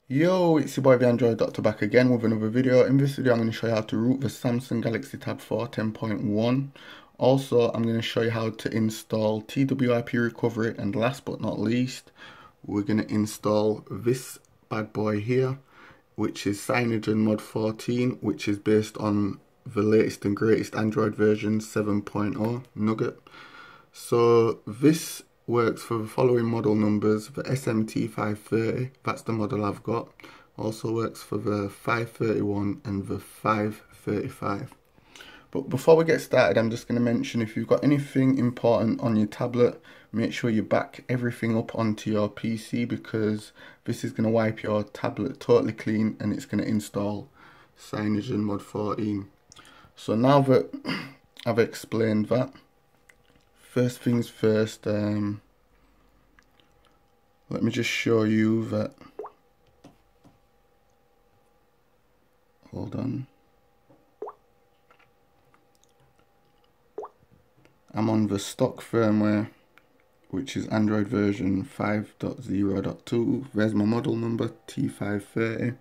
Yo, it's your boy the Android Doctor back again with another video. In this video I'm going to show you how to root the Samsung Galaxy Tab 4 10.1. Also, I'm going to show you how to install TWRP recovery, and last but not least, we're going to install this bad boy here, which is Cyanogenmod 14, which is based on the latest and greatest Android version 7.0 Nougat. So this works for the following model numbers: the SMT530, that's the model I've got. Also works for the 531 and the 535. But before we get started, I'm just going to mention, if you've got anything important on your tablet, make sure you back everything up onto your PC, because this is going to wipe your tablet totally clean and it's going to install Cyanogenmod 14. So now that I've explained that, first things first, let me just show you that. Hold on. I'm on the stock firmware, which is Android version 5.0.2. There's my model number, T530.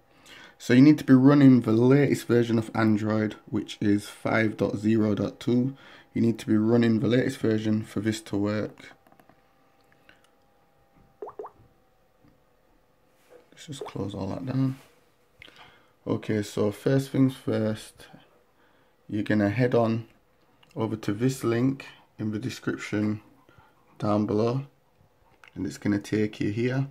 So you need to be running the latest version of Android, which is 5.0.2. You need to be running the latest version for this to work. Let's just close all that down. Okay, so first things first, you're gonna head on over to this link in the description down below, and it's gonna take you here.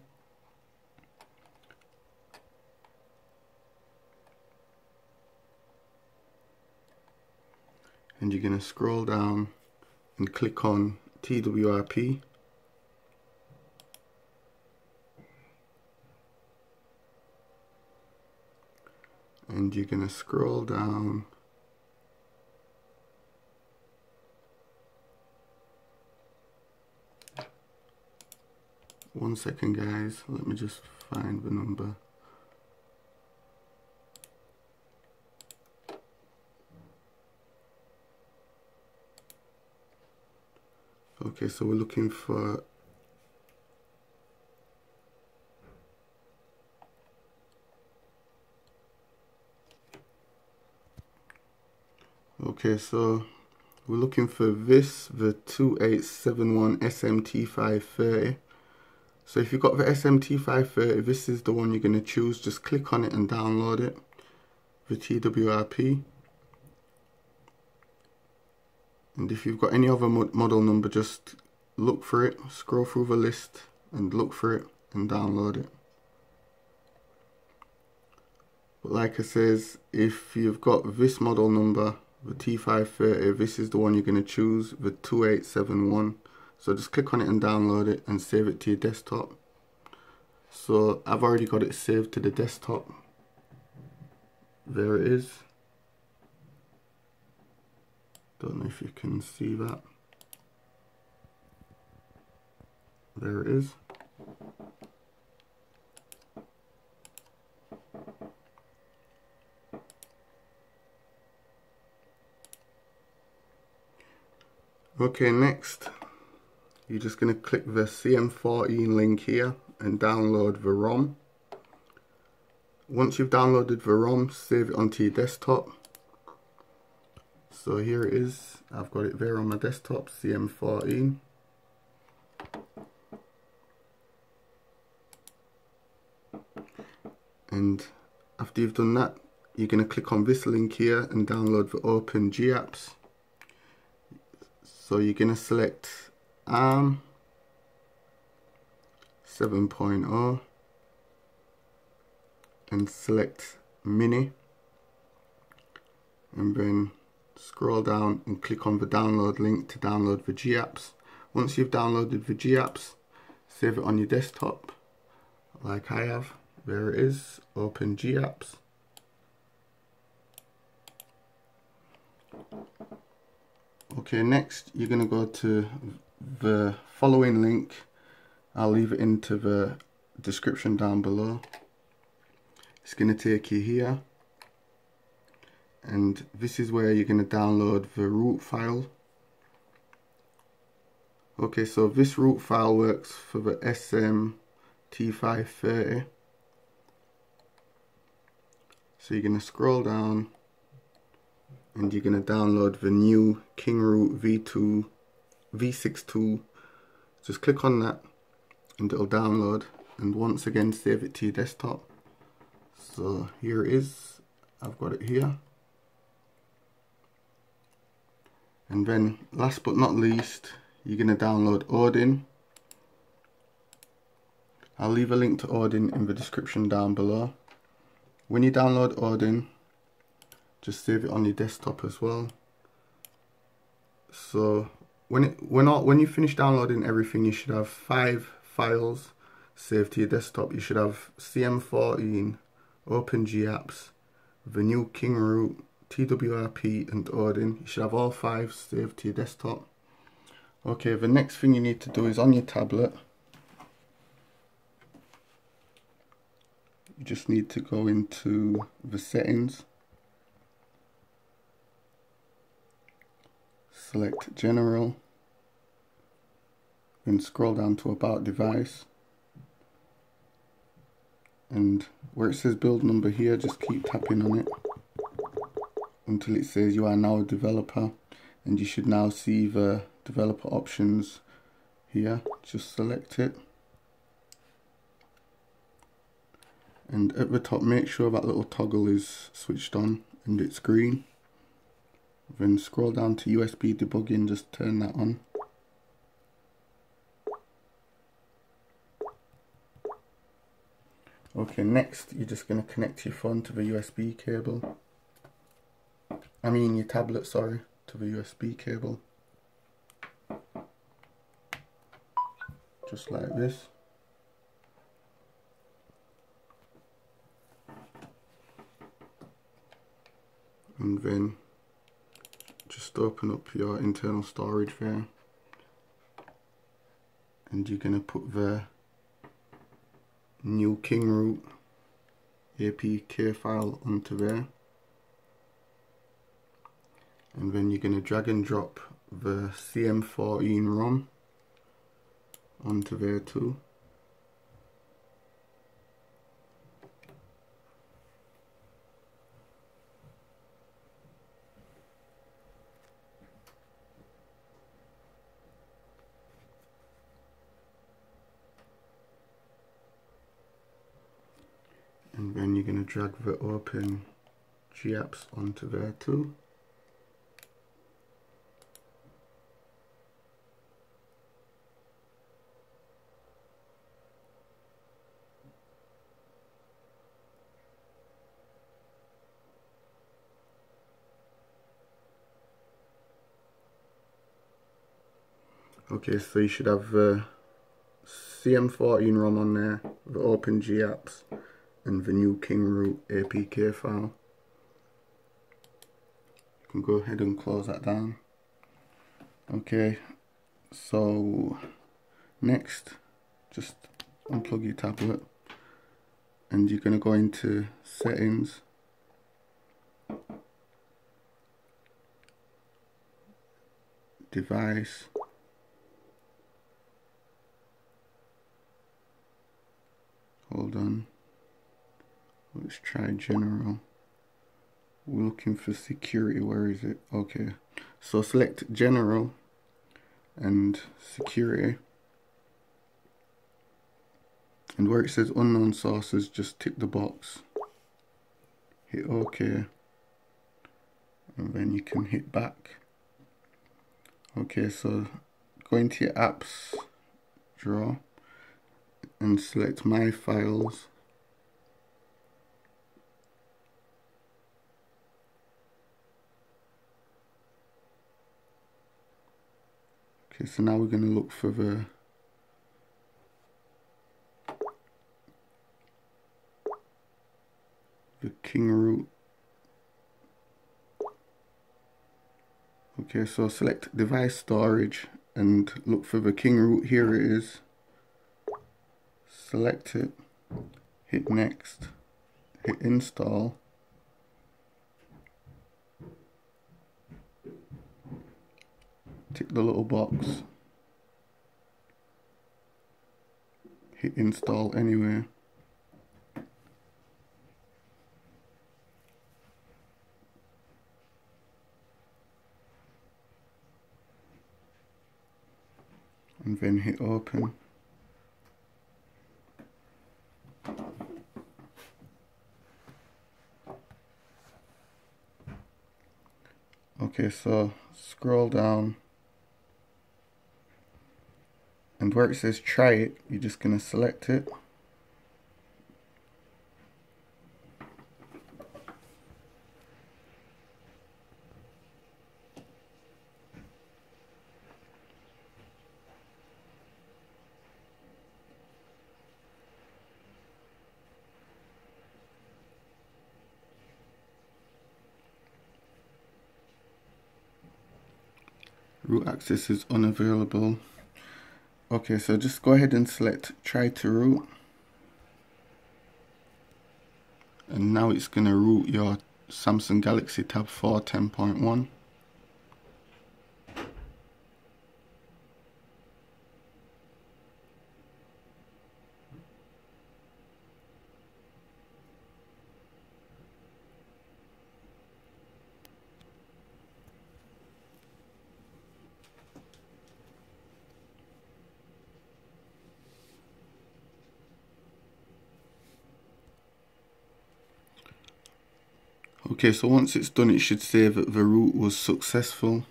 And you're gonna scroll down and click on TWRP. And you're gonna scroll down one second, guys, let me just find the number. Okay, so we're looking for this, the 2871 SMT530. So if you've got the SMT530, this is the one you're going to choose. Just click on it and download it, the TWRP. And if you've got any other model number, just look for it, scroll through the list and look for it and download it. But like I says, if you've got this model number, the T530, this is the one you're going to choose, the 2871. So just click on it and download it and save it to your desktop. So I've already got it saved to the desktop. There it is. Don't know if you can see that. There it is. Okay, next, you're just going to click the CM14 link here and download the ROM. Once you've downloaded the ROM, save it onto your desktop. So here it is, I've got it there on my desktop, CM14. And after you've done that, you're going to click on this link here and download the OpenGApps. So you're going to select ARM 7.0 and select Mini, and then scroll down and click on the download link to download the GApps. Once you've downloaded the GApps, save it on your desktop like I have. There it is, OpenGApps. Okay, next you're going to go to the following link. I'll leave it into the description down below. It's going to take you here, and this is where you're going to download the root file. Okay, so this root file works for the SMT530. So you're going to scroll down and you're going to download the new Kingroot V62. Just click on that and it'll download, and once again save it to your desktop. So here it is, I've got it here. And then last but not least, you're going to download Odin. I'll leave a link to Odin in the description down below. When you download Odin, just save it on your desktop as well. So when you finish downloading everything, you should have 5 files saved to your desktop. You should have CM14, OpenGApps, the new Kingroot, TWRP and Odin. You should have all 5 saved to your desktop. Okay, the next thing you need to do is on your tablet, you just need to go into the settings, select general, then scroll down to about device, and where it says build number here, just keep tapping on it until it says you are now a developer, and you should now see the developer options here. Just select it, and at the top make sure that little toggle is switched on and it's green. Then scroll down to USB debugging, just turn that on. Okay, next you're just going to connect your phone to the USB cable. I mean your tablet, sorry, to the USB cable. Just like this. And then just open up your internal storage there. And you're going to put the new Kingroot APK file onto there. And then you're going to drag and drop the CM14 ROM onto there too. And then you're going to drag the open GApps onto there too. Okay, so you should have the CM14 ROM on there, the OpenGApps, and the new Kingroot APK file. You can go ahead and close that down. Okay, so next, just unplug your tablet, and you're going to go into settings, device, hold on, let's try general. We're looking for security, where is it? Okay, so select general and security, and where it says unknown sources, just tick the box, hit OK, and then you can hit back. Okay, so go into your apps drawer and select my files. Okay, so now we're going to look for the Kingroot. Okay, so select device storage and look for the Kingroot. Here it is. Select it, hit next, hit install, tick the little box, hit install anyway, and then hit open. Okay, so scroll down, and where it says try it, you're just going to select it. Root access is unavailable. Okay, so just go ahead and select try to root. And now it's going to root your Samsung Galaxy Tab 4 10.1. Okay, so once it's done, it should say that the root was successful.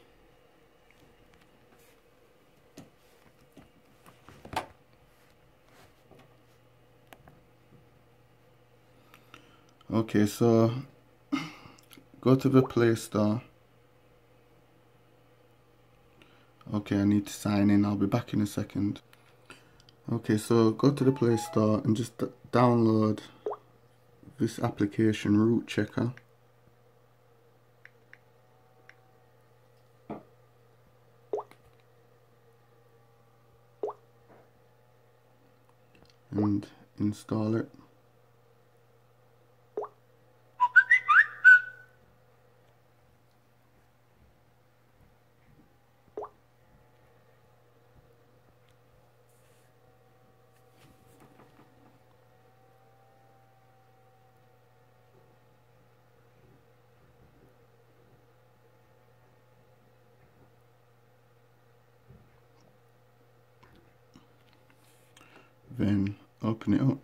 Okay, so go to the Play Store. Okay, I need to sign in. I'll be back in a second. Okay, so go to the Play Store and just download this application, Root Checker. And install it. Then open it up.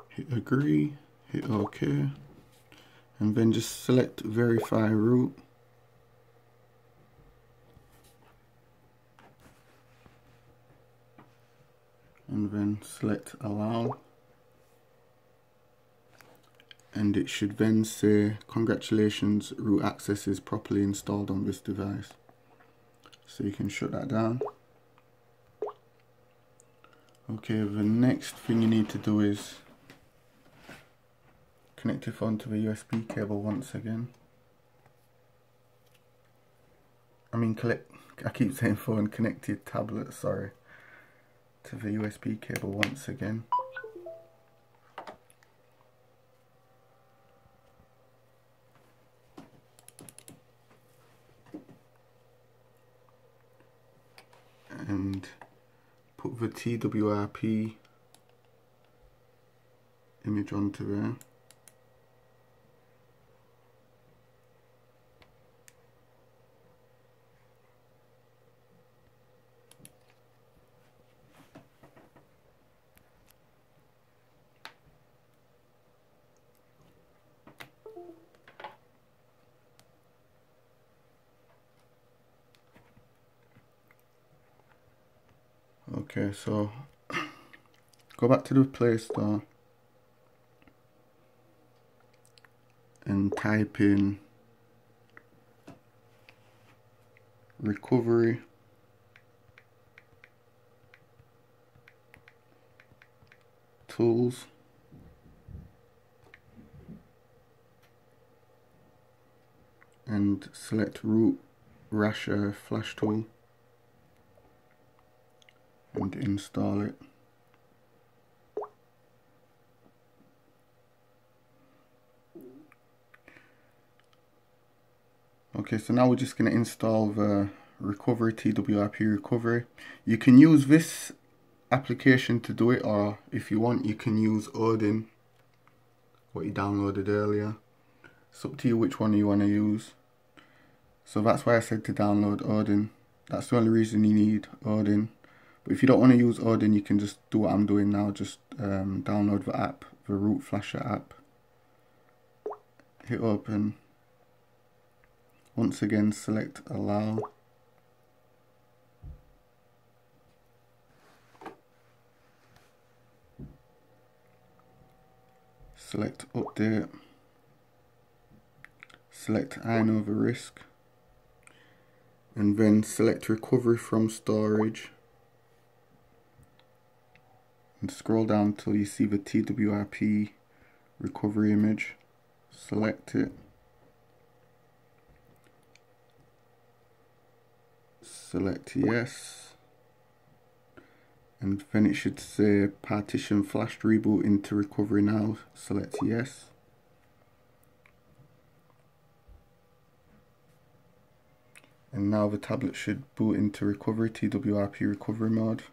Hit agree, hit OK, and then just select verify root. And then select allow. And it should then say, congratulations, root access is properly installed on this device. So you can shut that down. Okay, the next thing you need to do is connect your phone to the USB cable once again. I keep saying phone, connect your tablet, sorry, to the USB cable once again. And put the TWRP image onto there. Okay, so go back to the Play Store and type in recovery tools, and select root rasher flash tool and install it. Okay, so now we're just going to install the recovery, TWRP recovery. You can use this application to do it, or if you want you can use Odin, what you downloaded earlier. It's up to you which one you want to use. So that's why I said to download Odin. That's the only reason you need Odin. But if you don't want to use Odin, you can just do what I'm doing now. Just download the app, the Root Flasher app. Hit open. Once again, select allow. Select update. Select I know the risk. And then select recovery from storage. And scroll down till you see the TWRP recovery image. Select it. Select yes. And then it should say partition flashed reboot into recovery now. Select yes. And now the tablet should boot into recovery, TWRP recovery mode.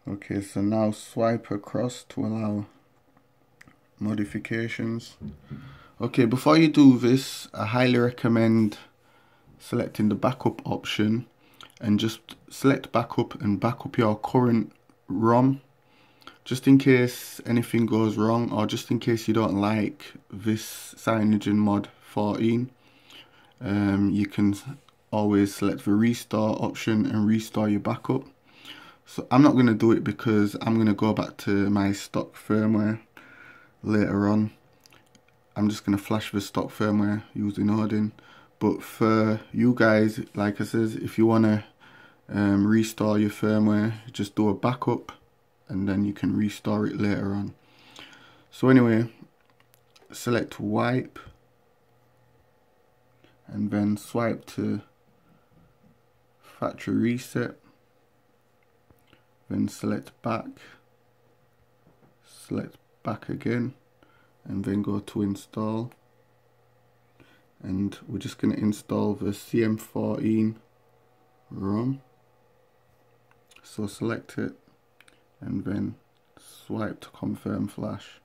Okay, so now swipe across to allow modifications. Okay, before you do this, I highly recommend selecting the backup option and just select backup and back up your current ROM, just in case anything goes wrong, or just in case you don't like this Cyanogenmod 14. You can always select the restore option and restore your backup. So I'm not going to do it because I'm going to go back to my stock firmware later on. I'm just going to flash the stock firmware using Odin. But for you guys, like I said, if you want to restore your firmware, just do a backup and then you can restore it later on. So anyway, select wipe and then swipe to factory reset. Then select back, select back again, and then go to install. And we're just going to install the CM14 ROM. So select it and then swipe to confirm flash.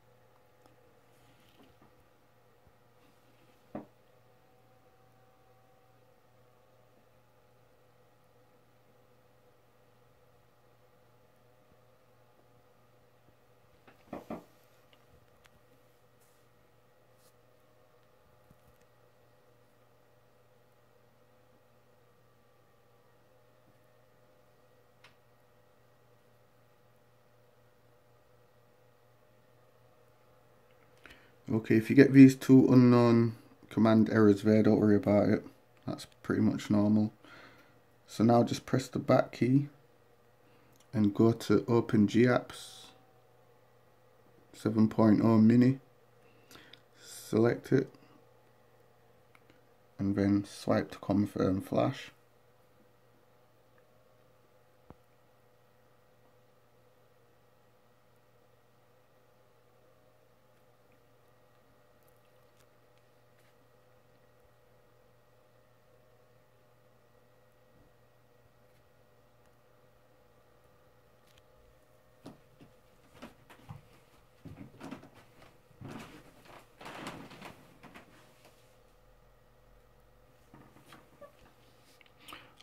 Okay, if you get these two unknown command errors there, don't worry about it. That's pretty much normal. So now just press the back key and go to Open GApps 7.0 Mini. Select it and then swipe to confirm flash.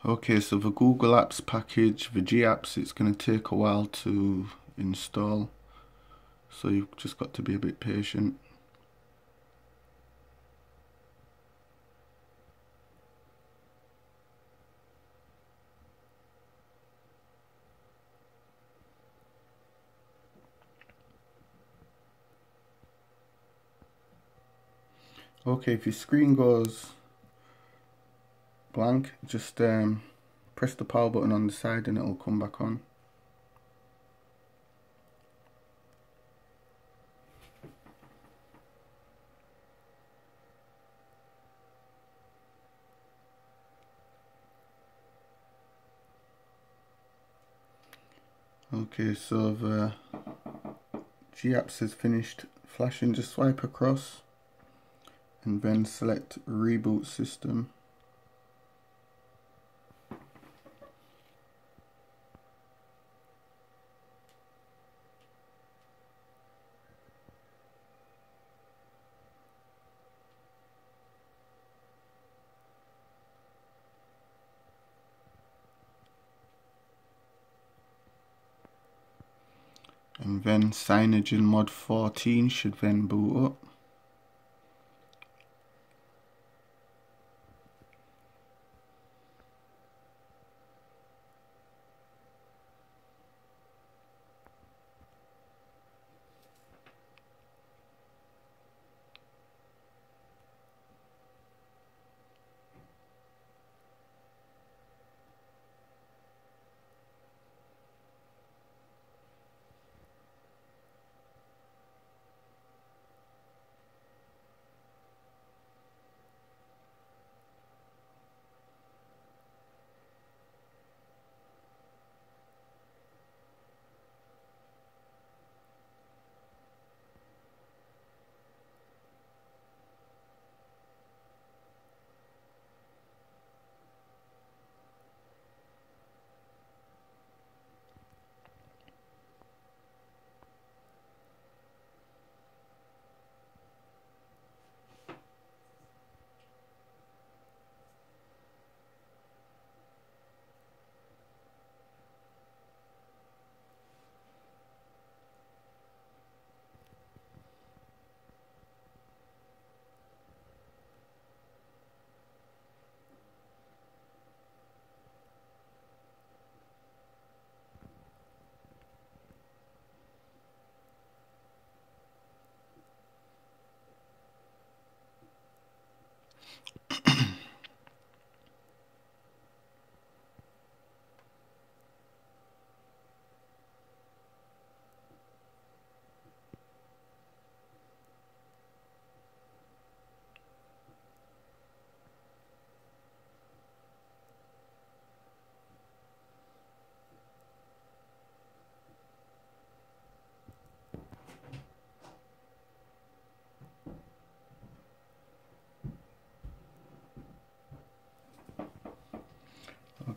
Okay, so the Google Apps package, the GApps, it's going to take a while to install, so you've just got to be a bit patient. Okay, if your screen goes blank, just press the power button on the side and it'll come back on. Okay, so the GApps has finished flashing. Just swipe across and then select reboot system. and then Cyanogenmod 14 should then boot up.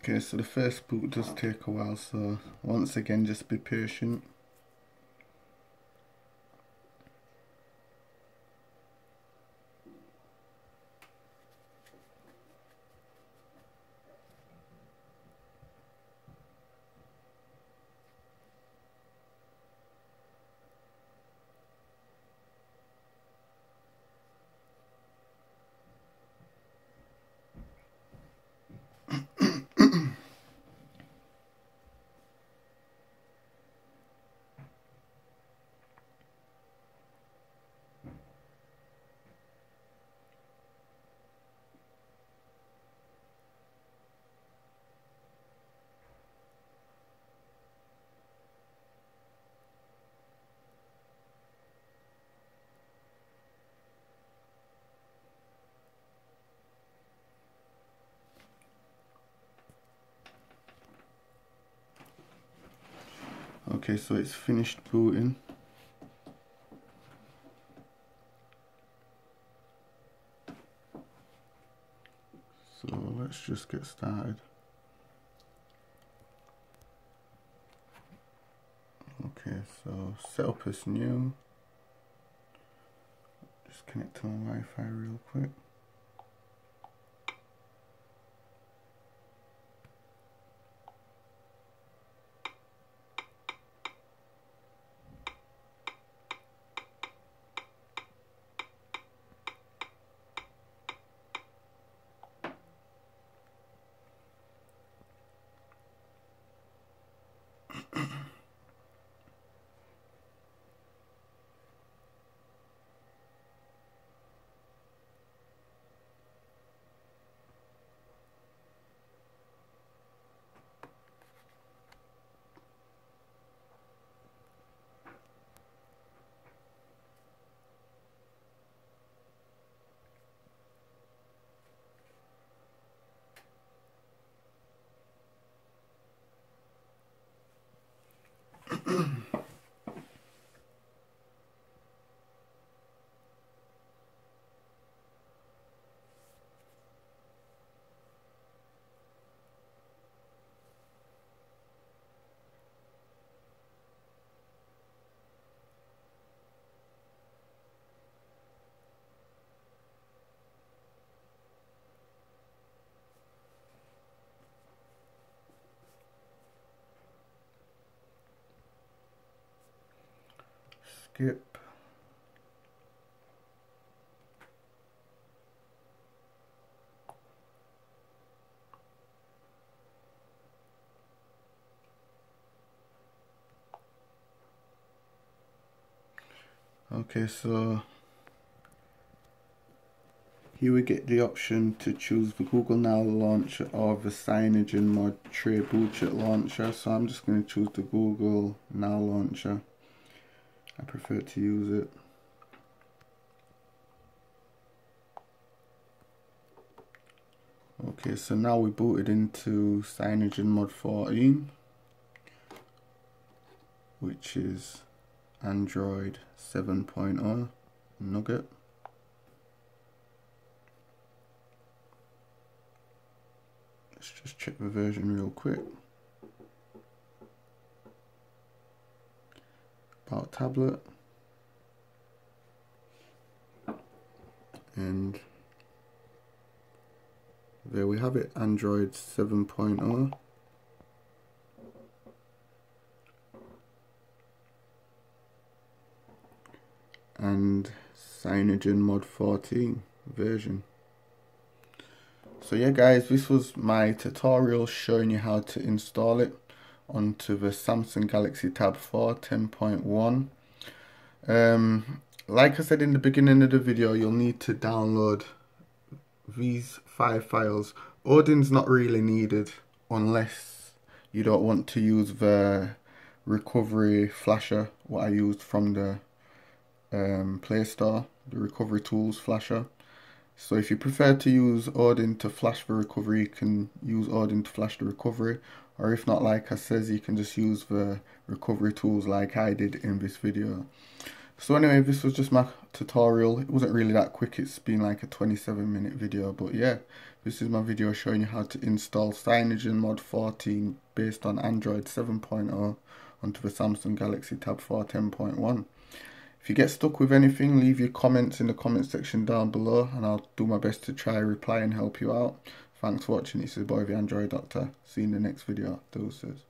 Okay, so the first boot does take a while, so once again just be patient. Okay, so it's finished booting. So let's just get started. Okay, so set up as new. Just connect to my Wi-Fi real quick. skip. Okay, so here we get the option to choose the Google Now launcher or the Cyanogenmod tray bootstrap launcher. So I'm just going to choose the Google Now launcher. I prefer to use it. Okay, so now we booted into Cyanogenmod 14, which is Android 7.0 Nougat. Let's just check the version real quick. About tablet. And there we have it, Android 7.0. And Cyanogenmod 14 version. So yeah guys, this was my tutorial showing you how to install it onto the Samsung Galaxy Tab 4 10.1. Like I said in the beginning of the video, you'll need to download these 5 files. Odin's not really needed unless you don't want to use the recovery flasher, what I used from the Play Store, the recovery tools flasher. So if you prefer to use Odin to flash the recovery, you can use Odin to flash the recovery, or if not, like I says, you can just use the recovery tools like I did in this video. So anyway, this was just my tutorial. It wasn't really that quick, it's been like a 27-minute video, but yeah, this is my video showing you how to install Cyanogenmod 14 based on Android 7.0 onto the Samsung Galaxy Tab 4 10.1. If you get stuck with anything, leave your comments in the comment section down below and I'll do my best to try reply and help you out. Thanks for watching. This is your boy the Android Doctor. See you in the next video. Deuces.